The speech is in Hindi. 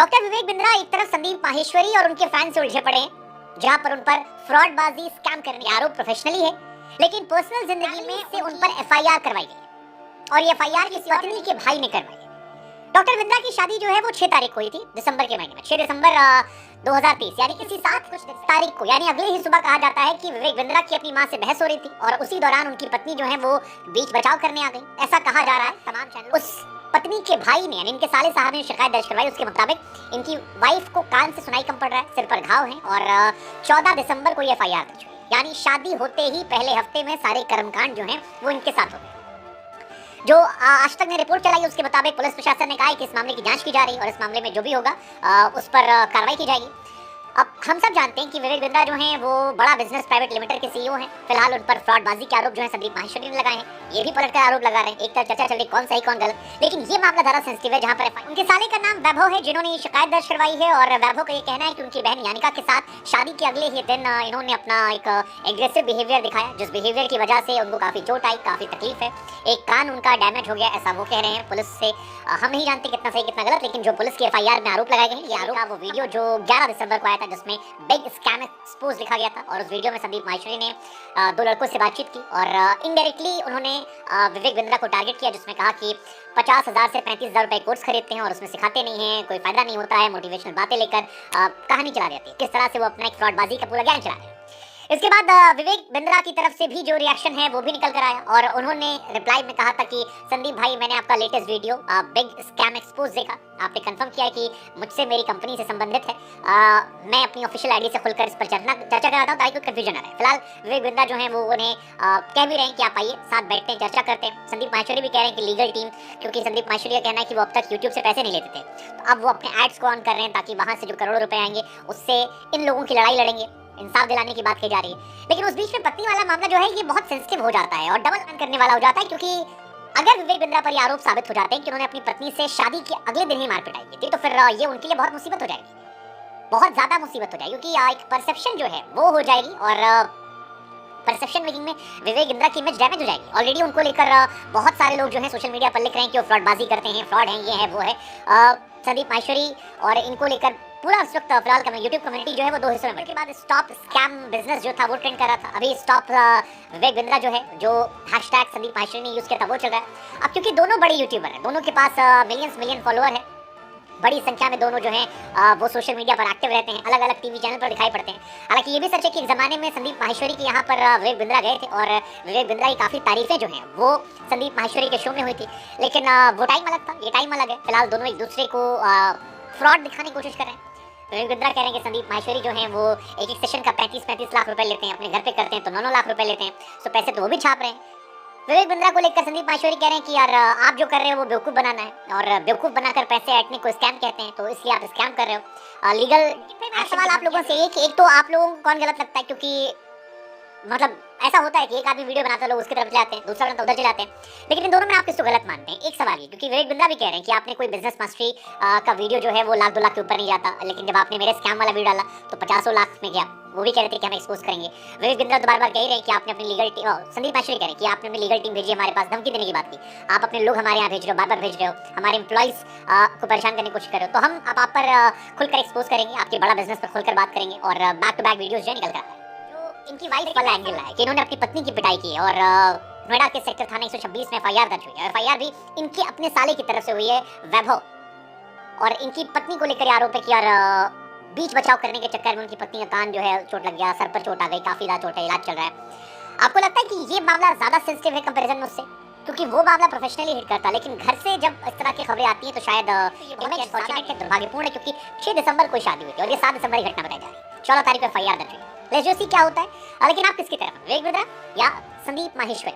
डॉक्टर विवेक बिंद्रा एक तरफ संदीप माहेश्वरी और उनके फैंस से उलझे पड़े हैं, जहां पर उन पर फ्रॉडबाजी, स्कैम करने के आरोप प्रोफेशनली है, लेकिन पर्सनल जिंदगी में से उन पर एफआईआर करवाई गई और ये एफआईआर किसी पत्नी के भाई ने करवाई। डॉक्टर बिंद्रा की शादी जो है वो 6 तारीख को हुई थी, दिसंबर के महीने में, 6 दिसंबर 2023, यानी इसी 7 कुछ तारीख को, यानी अगले ही सुबह कहा जाता है कि विवेक बिंद्रा की अपनी मां से बहस हो रही थी और उसी दौरान उनकी पत्नी जो है वो बीच बचाव करने आ गई, ऐसा कहा जा रहा है तमाम चैनल। उस पत्नी के भाई ने, यानी इनके साले साहब ने शिकायत दर्ज करवाई। उसके मुताबिक इनकी वाइफ को कान से सुनाई कम पड़ रहा है, सिर पर घाव है और 14 दिसंबर को ये एफआईआर दर्ज हुई, यानी शादी होते ही पहले हफ्ते में सारे कर्मकांड जो हैं वो इनके साथ हो गए। जो आज तक ने रिपोर्ट चलाई उसके मुताबिक पुलिस प्रशासन ने कहा है कि इस मामले की जांच की जा रही है और इस मामले में जो भी होगा उस पर कार्रवाई की जाएगी। अब हम सब जानते हैं कि विवेक बिंद्रा जो हैं वो बड़ा बिजनेस प्राइवेट लिमिटेड के सीईओ हैं। फिलहाल उन पर फ्रॉडबाजी के आरोप जो है संदीप माहेश्वरी ने लगाए हैं, ये भी पलटकर आरोप लगा रहे हैं। एक तरफ चर्चा चल रही कौन सही कौन गलत, लेकिन ये मामला ज़्यादा सेंसिटिव है, जहां पर उनके साले का नाम वैभव है जिन्होंने ये शिकायत दर्ज करवाई है। और वैभव का ये कहना है कि उनकी बहन यानिका के साथ शादी के अगले ही दिन इन्होंने अपना एक एग्रेसिव बिहेवियर दिखाया, जिस बिहेवियर की वजह से उनको काफ़ी चोट आई, काफ़ी तकलीफ है, एक कान उनका डैमेज हो गया, ऐसा वो कह रहे हैं। पुलिस से हम नहीं जानते कितना सही कितना गलत, लेकिन जो पुलिस की एफआईआर में आरोप लगाए गए हैं, ये आरोप वो वीडियो जो 11 दिसंबर को आया था जिसमें बिग स्कैम एक्सपोज लिखा गया था, और उस वीडियो में संदीप माहेश्वरी ने 2 लड़कों से बातचीत की और इनडायरेक्टली उन्होंने विवेक बिंद्रा को टारगेट किया, जिसमें कहा कि 50,000 से 35,000 रुपए कोर्स खरीदते हैं और उसमें सिखाते नहीं हैं, कोई फायदा नहीं होता है, मोटिवेशनल बातें लेकर कहानी चला देती है, किस तरह से वो अपना एक फ्रॉडबाजी का पूरा ज्ञान चला रहे हैं। इसके बाद विवेक बिंद्रा की तरफ से भी जो रिएक्शन है वो भी निकल कर आया और उन्होंने रिप्लाई में कहा था कि संदीप भाई, मैंने आपका latest video big scam expose देखा, आपने कंफर्म किया है कि मुझसे मेरी कंपनी से संबंधित है, मैं अपनी ऑफिशियल आईडी से खुलकर इस पर चर्चा कर रहा था ताकि कोई कंफ्यूजन ना रहे। फिलहाल विवेक बिंद्रा जो है वो उन्हें कह भी रहे हैं कि आप आइए, साथ बैठते हैं, चर्चा करते हैं। संदीप माहेश्वरी भी कह रहे हैं कि लीगल टीम, क्योंकि संदीप माहेश्वरी का कहना है कि वो अब तक यूट्यूब से पैसे नहीं लेते थे, तो अब वो अपने एड्स को ऑन कर रहे हैं ताकि वहाँ से जो करोड़ों रुपए आएंगे उससे इन लोगों की लड़ाई लड़ेंगे, इंसाफ दिलाने की बात कही जा रही है। लेकिन उस बीच में पत्नी वाला मामला जो है ये बहुत सेंसिटिव हो जाता है और डबल अन करने वाला हो जाता है, क्योंकि अगर विवेक बिंद्रा पर ये आरोप साबित हो जाते हैं कि उन्होंने अपनी पत्नी से शादी के अगले दिन ही मार पिटाई की थी, तो फिर ये उनके लिए बहुत मुसीबत हो जाएगी, बहुत ज्यादा मुसीबत हो जाएगी, क्योंकि एक परसेप्शन जो है वो हो जाएगी और परसेप्शन मेकिंग में विवेक बिंद्रा की इमेज डैमेज हो जाएगी। ऑलरेडी उनको लेकर बहुत सारे लोग जो है सोशल मीडिया पर लिख रहे हैं कि वो फ्रॉडबाजी करते हैं, फ्रॉड हैं, ये है वो है। संदीप माहेश्वरी और इनको लेकर पूरा इस वक्त फिलहाल यूट्यूब कम्युनिटी जो है वो 2 हिस्सों में, के बाद स्टॉप स्कैम बिजनेस जो था वो ट्रेंड कर रहा था, अभी स्टॉप विवेक बिंद्रा जो है, जो हैशटैग संदीप माहेश्वरी ने यूज किया था वो चल रहा है। अब क्योंकि दोनों बड़े यूट्यूबर हैं, दोनों के पास मिलियन फॉलोअर है, बड़ी संख्या में दोनों जो हैं वो सोशल मीडिया पर एक्टिव रहते हैं, अलग अलग टीवी चैनल पर दिखाई पड़ते हैं। हालांकि ये भी सच है कि एक ज़माने में संदीप माहेश्वरी के यहाँ पर विवेक बिंद्रा गए थे और विवेक बिंद्रा की काफ़ी तारीफें जो हैं वो संदीप माहेश्वरी के शो में हुई थी, लेकिन वो टाइम अलग था, ये टाइम अलग है। फिलहाल दोनों एक दूसरे को फ्रॉड दिखाने की कोशिश कर रहे हैं। विवेक बिंद्रा कह रहे हैं कि संदीप माहेश्वरी जो हैं वो एक सेशन का 35-35 लाख रुपए लेते हैं, अपने घर पे करते हैं तो 9-9 लाख रुपए लेते हैं, तो पैसे तो वो भी छाप रहे हैं। विवेक बिंद्रा को लेकर संदीप माहेश्वरी कह रहे हैं कि यार आप जो कर रहे हो वो बेवकूफ़ बनाना है और बेवकूफ़ बनाकर पैसे ऐंठने को स्कैम कहते हैं, तो इसलिए आप स्कैम कर रहे हो। लीगल सवाल आप लोगों से एक तो आप लोगों को कौन गलत लगता है, क्योंकि मतलब ऐसा होता है कि एक आदमी वीडियो बनाता है, लोग उसकी तरफ जाते हैं, दूसरा बनाता उधर चले जाते हैं, लेकिन इन दोनों में आप किसको गलत मानते हैं? एक सवाल ये, क्योंकि विवेक बिंद्रा भी कह रहे हैं कि आपने कोई बिजनेस मास्टरी का वीडियो जो है वो 1-2 लाख के ऊपर नहीं जाता, लेकिन जब आपने मेरे स्कैम वाला वीडियो डाला तो 50 लाख में गया, वो भी कह रहे थे कि हम एक्सपोज करेंगे। विवेक बिंद्रा तो बार-बार कह रहे हैं कि आपने अपनी लीगल टीम, संदीप माहेश्वरी कह रहे हैं कि आपने अपनी लीगल टीम भेजी, हमारे पास धमकी देने की बात की, आप अपने लोग हमारे यहाँ भेज रहे हो, बार-बार भेज रहे हो, हमारे एम्प्लॉइज को परेशान करने की कोशिश कर रहे हो, तो हम अब आप पर खुलकर एक्सपोज करेंगे, आपके बड़ा बिजनेस पर खुलकर बात करेंगे और बैक टू बैक वीडियोस जो निकल कर आए। इनकी वाइफ वाला एंगल है कि इन्होंने अपनी पत्नी की पिटाई की और नोएडा के सेक्टर थाना 126 में एफआईआर दर्ज हुई है। एफआईआर भी इनके अपने साले की तरफ से हुई है वैभव, और इनकी पत्नी को लेकर आरोप है कि यार बीच बचाव करने के चक्कर में उनकी पत्नी का कान जो है चोट लग गया, सर पर चोट आ गई, काफी ज्यादा चोट है, इलाज चल रहा है। आपको लगता है कि ये मामला ज्यादा सेंसिटिव है कंपैरिजन में उससे, क्योंकि वो मामला प्रोफेशनली हिट करता, लेकिन घर से जब इस तरह की खबरें आती हैं तो शायद अनफॉर्चुनेट है, दुर्भाग्यपूर्ण है, क्योंकि 6 दिसंबर को शादी हुई थी और ये 7 दिसंबर की घटना बताई जा रही है। 14 तारीख को एफआईआर दर्ज हुई। लेट्स सी क्या होता है, लेकिन आप किसकी तरफ, विवेक बिंद्रा या संदीप माहेश्वरी?